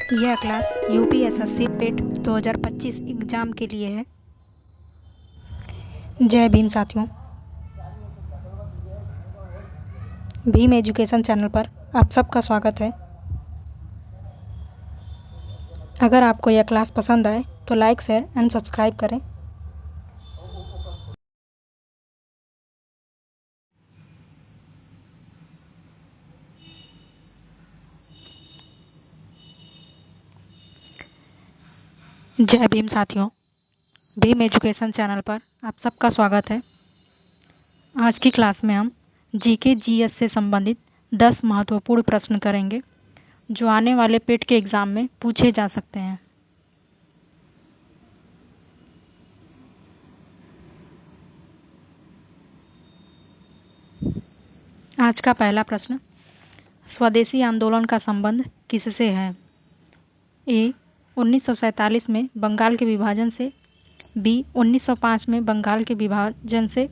यह class UPSSC पेट 2025 exam के लिए है। जय भीम साथियों, भीम एजुकेशन चैनल पर आप सबका स्वागत है। अगर आपको यह क्लास पसंद आए तो लाइक, शेयर एंड सब्सक्राइब करें। जय भीम साथियों, भीम एजुकेशन चैनल पर आप सबका स्वागत है। आज की क्लास में हम जीके जीएस से संबंधित 10 महत्वपूर्ण प्रश्न करेंगे जो आने वाले पेट के एग्ज़ाम में पूछे जा सकते हैं। आज का पहला प्रश्न, स्वदेशी आंदोलन का संबंध किससे है? ए 1947 में बंगाल के विभाजन से, बी 1905 में बंगाल के विभाजन से,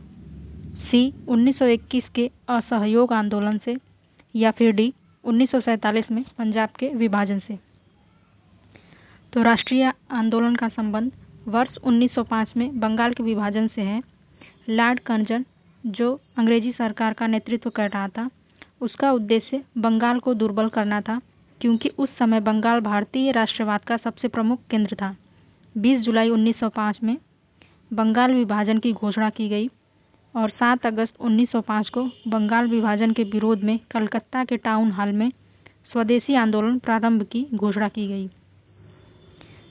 सी 1921 के असहयोग आंदोलन से, या फिर डी 1947 में पंजाब के विभाजन से। तो राष्ट्रीय आंदोलन का संबंध वर्ष 1905 में बंगाल के विभाजन से है। लॉर्ड कर्जन जो अंग्रेजी सरकार का नेतृत्व कर रहा था, उसका उद्देश्य बंगाल को दुर्बल करना था, क्योंकि उस समय बंगाल भारतीय राष्ट्रवाद का सबसे प्रमुख केंद्र था। 20 जुलाई 1905 में बंगाल विभाजन की घोषणा की गई और 7 अगस्त 1905 को बंगाल विभाजन के विरोध में कलकत्ता के टाउन हॉल में स्वदेशी आंदोलन प्रारंभ की घोषणा की गई,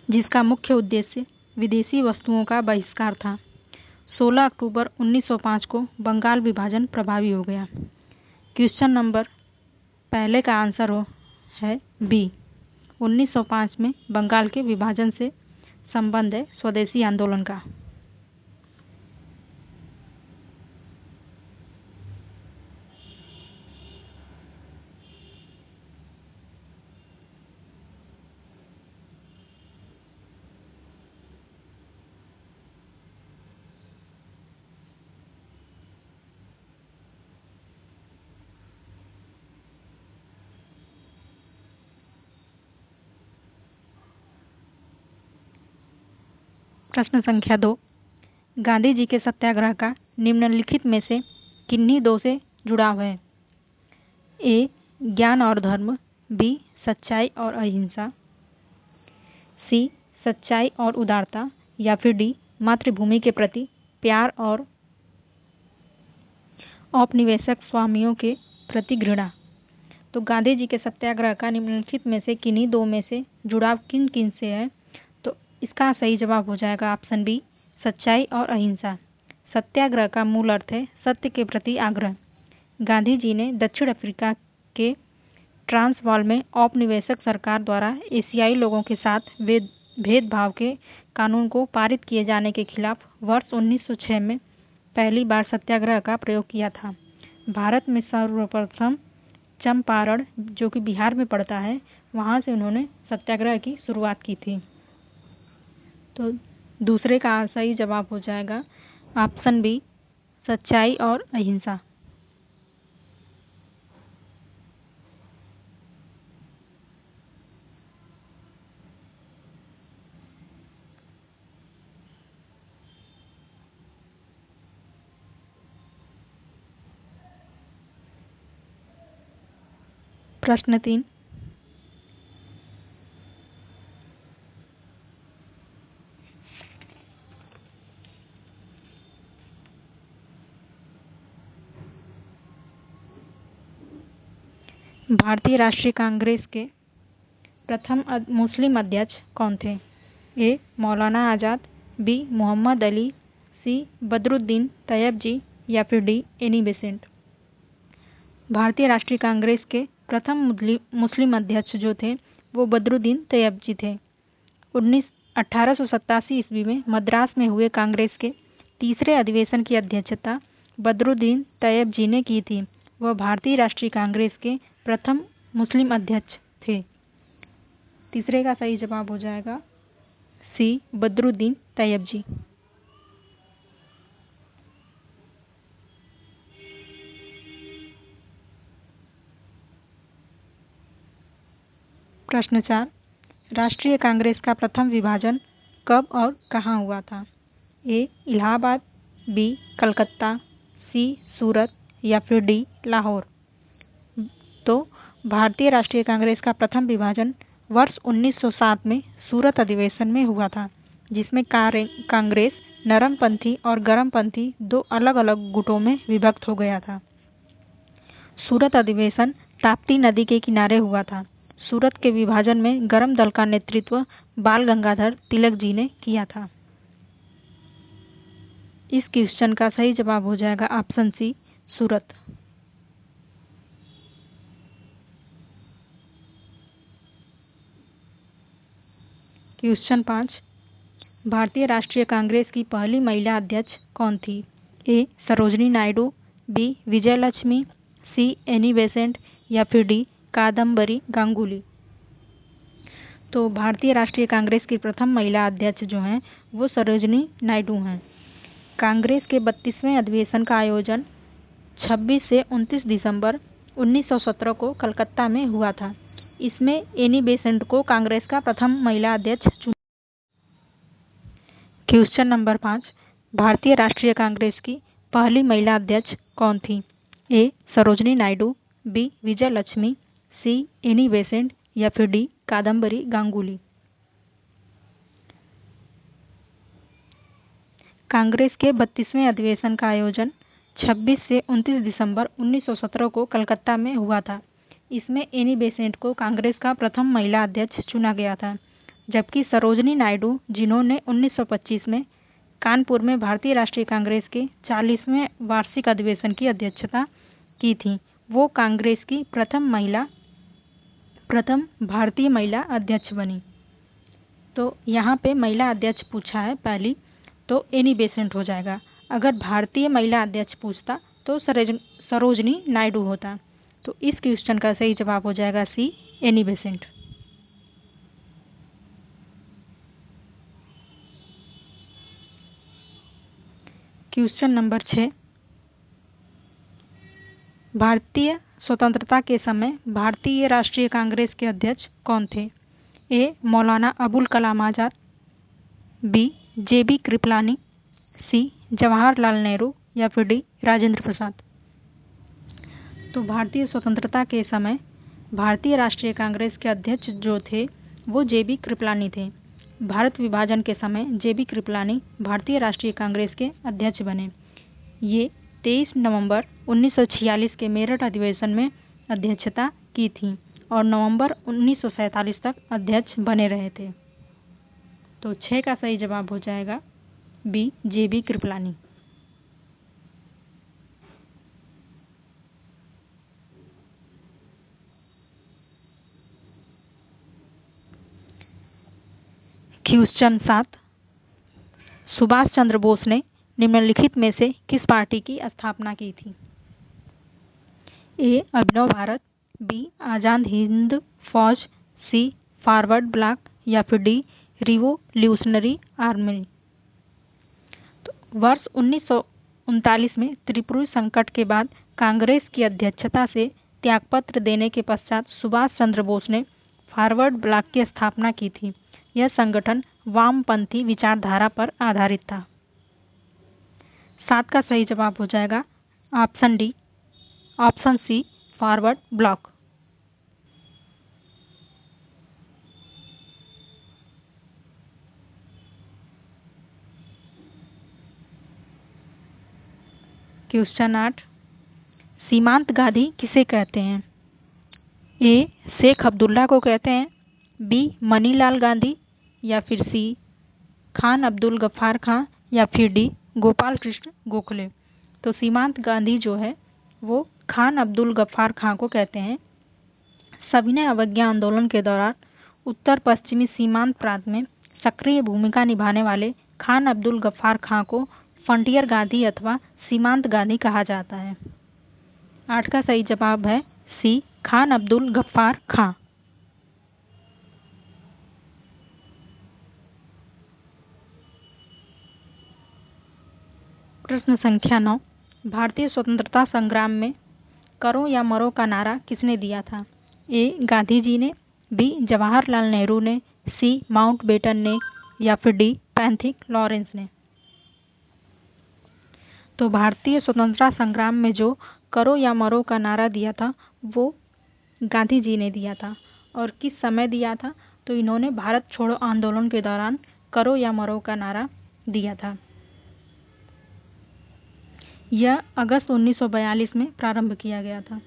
जिसका मुख्य उद्देश्य विदेशी वस्तुओं का बहिष्कार था। 16 अक्टूबर 1905 को बंगाल विभाजन प्रभावी हो गया। क्वेश्चन नंबर पहले का आंसर है बी। 1905 में बंगाल के विभाजन से संबंध है स्वदेशी आंदोलन का। प्रश्न संख्या 2, गांधी जी के सत्याग्रह का निम्नलिखित में से किन्हीं दो से जुड़ाव है? ए ज्ञान और धर्म, बी सच्चाई और अहिंसा, सी सच्चाई और उदारता, या फिर डी मातृभूमि के प्रति प्यार और औपनिवेशिक स्वामियों के प्रति घृणा। तो गांधी जी के सत्याग्रह का निम्नलिखित में से किन्हीं दो में से जुड़ाव किन किन से है? तो इसका सही जवाब हो जाएगा ऑप्शन बी, सच्चाई और अहिंसा। सत्याग्रह का मूल अर्थ है सत्य के प्रति आग्रह। गांधी जी ने दक्षिण अफ्रीका के ट्रांसवाल में औपनिवेशिक सरकार द्वारा एशियाई लोगों के साथ भेदभाव के कानून को पारित किए जाने के खिलाफ वर्ष 1906 में पहली बार सत्याग्रह का प्रयोग किया था। भारत में सर्वप्रथम चंपारण, जो कि बिहार में पड़ता है, वहां से उन्होंने सत्याग्रह की शुरुआत की थी। तो दूसरे का सही जवाब हो जाएगा ऑप्शन बी, सच्चाई और अहिंसा। प्रश्न 3, भारतीय राष्ट्रीय कांग्रेस के प्रथम मुस्लिम अध्यक्ष कौन थे? ए मौलाना आज़ाद, बी मोहम्मद अली, सी बदरुद्दीन तैयबजी, या फिर डी एनी बेसेंट। भारतीय राष्ट्रीय कांग्रेस के प्रथम मुस्लिम अध्यक्ष जो थे वो बदरुद्दीन तैयबजी थे। 1887 ईस्वी में मद्रास में हुए कांग्रेस के तीसरे अधिवेशन की अध्यक्षता बदरुद्दीन तैयबजी ने की थी। वह भारतीय राष्ट्रीय कांग्रेस के प्रथम मुस्लिम अध्यक्ष थे। तीसरे का सही जवाब हो जाएगा सी, बदरुद्दीन तैयबजी। प्रश्न 4, राष्ट्रीय कांग्रेस का प्रथम विभाजन कब और कहाँ हुआ था? ए. इलाहाबाद, बी. कलकत्ता, सी. सूरत या फिर डी. लाहौर। तो भारतीय राष्ट्रीय कांग्रेस का प्रथम विभाजन वर्ष 1907 में सूरत अधिवेशन में हुआ था, जिसमें कांग्रेस नरमपंथी और गरमपंथी दो अलग अलग गुटों में विभक्त हो गया था। सूरत अधिवेशन ताप्ती नदी के किनारे हुआ था। सूरत के विभाजन में गरम दल का नेतृत्व बाल गंगाधर तिलक जी ने किया था। इस क्वेश्चन का सही जवाब हो जाएगा ऑप्शन सी, सूरत। क्वेश्चन 5, भारतीय राष्ट्रीय कांग्रेस की पहली महिला अध्यक्ष कौन थी? ए. सरोजिनी नायडू, बी. विजयलक्ष्मी, सी. एनी बेसेंट या फिर डी. कादम्बरी गांगुली। तो भारतीय राष्ट्रीय कांग्रेस की प्रथम महिला अध्यक्ष जो हैं वो सरोजिनी नायडू हैं। कांग्रेस के 32वें अधिवेशन का आयोजन 26 से 29 दिसंबर 1917 को कलकत्ता में हुआ था। इसमें एनी बेसेंट को कांग्रेस का प्रथम महिला अध्यक्ष चुना। क्वेश्चन नंबर 5, भारतीय राष्ट्रीय कांग्रेस की पहली महिला अध्यक्ष कौन थी? ए. सरोजिनी नायडू, बी. विजयलक्ष्मी, सी. एनी बेसेंट या फिर डी. कादम्बरी गांगुली। कांग्रेस के 32वें अधिवेशन का आयोजन 26 से 29 दिसंबर 1917 को कलकत्ता में हुआ था। इसमें एनी बेसेंट को कांग्रेस का प्रथम महिला अध्यक्ष चुना गया था, जबकि सरोजिनी नायडू, जिन्होंने 1925 में कानपुर में भारतीय राष्ट्रीय कांग्रेस के 40वें वार्षिक अधिवेशन की अध्यक्षता की थी, वो कांग्रेस की प्रथम भारतीय महिला अध्यक्ष बनी। तो यहाँ पे महिला अध्यक्ष पूछा है पहली, तो एनी बेसेंट हो जाएगा। अगर भारतीय महिला अध्यक्ष पूछता तो सरोजिनी नायडू होता। तो इस क्वेश्चन का सही जवाब हो जाएगा सी, एनी बेसेंट। क्वेश्चन नंबर 6, भारतीय स्वतंत्रता के समय भारतीय राष्ट्रीय कांग्रेस के अध्यक्ष कौन थे? ए. मौलाना अबुल कलाम आजाद, बी. जे.बी. कृपलानी, सी. जवाहरलाल नेहरू या फिर डी. राजेंद्र प्रसाद। तो भारतीय स्वतंत्रता के समय भारतीय राष्ट्रीय कांग्रेस के अध्यक्ष जो थे वो जे.बी. कृपलानी थे। भारत विभाजन के समय जे.बी. कृपलानी भारतीय राष्ट्रीय कांग्रेस के अध्यक्ष बने। ये 23 नवंबर 1946 के मेरठ अधिवेशन में अध्यक्षता की थी और नवंबर 1947 तक अध्यक्ष बने रहे थे। तो 6 का सही जवाब हो जाएगा B, J B. Kripalani. Question 7, Subhash Chandra Bose ने निम्नलिखित में से किस पार्टी की स्थापना की थी? ए. अभिनव भारत, बी. आजाद हिंद फौज, सी. फॉरवर्ड ब्लॉक या फिर डी. Revolutionary army. तो वर्ष 1939 में त्रिपुरी संकट के बाद कांग्रेस की अध्यक्षता से त्यागपत्र देने के पश्चात सुभाष चंद्र बोस ने फॉरवर्ड ब्लॉक की स्थापना की थी। यह संगठन वामपंथी विचारधारा पर आधारित था। 7 का सही जवाब हो जाएगा option D, option C, forward block. Question 8, Seemant Gandhi किसे कहते हैं? ए. शेख अब्दुल्ला को कहते हैं, बी. मनीलाल गांधी या फिर सी. खान अब्दुल गफ्फार खां या फिर डी. गोपाल कृष्ण गोखले। तो सीमांत गांधी जो है वो खान अब्दुल गफ्फार खां को कहते हैं। सविनय अवज्ञा आंदोलन के दौरान उत्तर पश्चिमी सीमांत प्रांत में सक्रिय भूमिका निभाने वाले खान अब्दुल गफ्फार खां को फ्रंटियर गांधी अथवा सीमांत गांधी कहा जाता है। 8 का सही जवाब है सी, खान अब्दुल गफ्फार खां। प्रश्न संख्या 9, भारतीय स्वतंत्रता संग्राम में करो या मरो का नारा किसने दिया था? ए. गांधी जी ने, बी जवाहरलाल नेहरू ने, सी माउंटबेटन ने या फिर डी पैंथिक लॉरेंस ने। तो भारतीय स्वतंत्रता संग्राम में जो करो या मरो का नारा दिया था वो गांधी जी ने दिया था। और किस समय दिया था? तो इन्होंने भारत छोड़ो आंदोलन के दौरान करो या मरो का नारा दिया था। यह अगस्त 1942 में प्रारंभ किया गया था।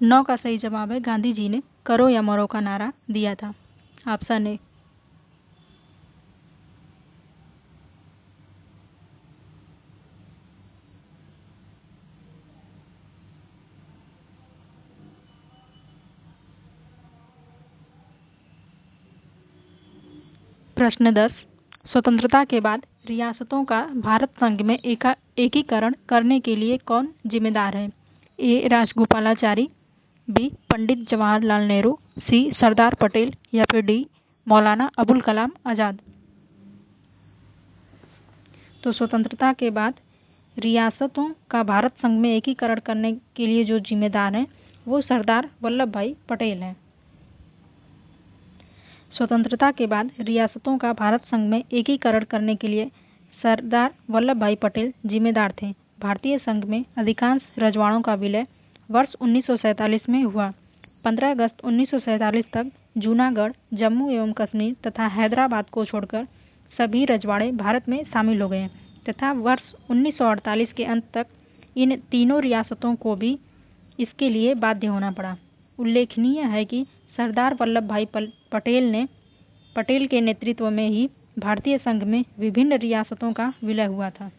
9 का सही जवाब है, गांधी जी ने करो या मरो का नारा दिया था। Option A. प्रश्न 10। स्वतंत्रता के बाद रियासतों का भारत संघ में एकीकरण करने के लिए कौन जिम्मेदार है? ए राजगोपालाचारी, बी पंडित जवाहरलाल नेहरू, सी सरदार पटेल या फिर डी मौलाना अबुल कलाम आजाद। तो स्वतंत्रता के बाद रियासतों का भारत संघ में एकीकरण करने के लिए जो जिम्मेदार हैं वो सरदार वल्लभ भाई पटेल हैं। स्वतंत्रता के बाद रियासतों का भारत संघ में एकीकरण करने के लिए सरदार वल्लभ भाई पटेल जिम्मेदार थे। भारतीय संघ में अधिकांश रजवाड़ों का विलय वर्ष 1947 में हुआ। 15 अगस्त 1947 तक जूनागढ़, जम्मू एवं कश्मीर तथा हैदराबाद को छोड़कर सभी रजवाड़े भारत में शामिल हो गए तथा वर्ष 1948 के अंत तक इन तीनों रियासतों को भी इसके लिए बाध्य होना पड़ा। उल्लेखनीय है कि सरदार वल्लभ भाई पटेल के नेतृत्व में ही भारतीय संघ में विभिन्न रियासतों का विलय हुआ था।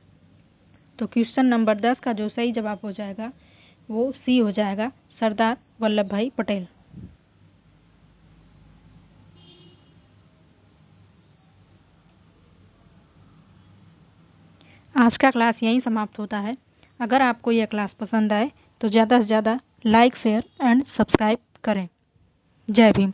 तो क्वेश्चन नंबर 10 का जो सही जवाब हो जाएगा वो सी हो जाएगा, सरदार वल्लभ भाई पटेल। आज का क्लास यहीं समाप्त होता है। अगर आपको यह क्लास पसंद आए तो ज़्यादा से ज़्यादा लाइक, शेयर एंड सब्सक्राइब करें। जय भीम।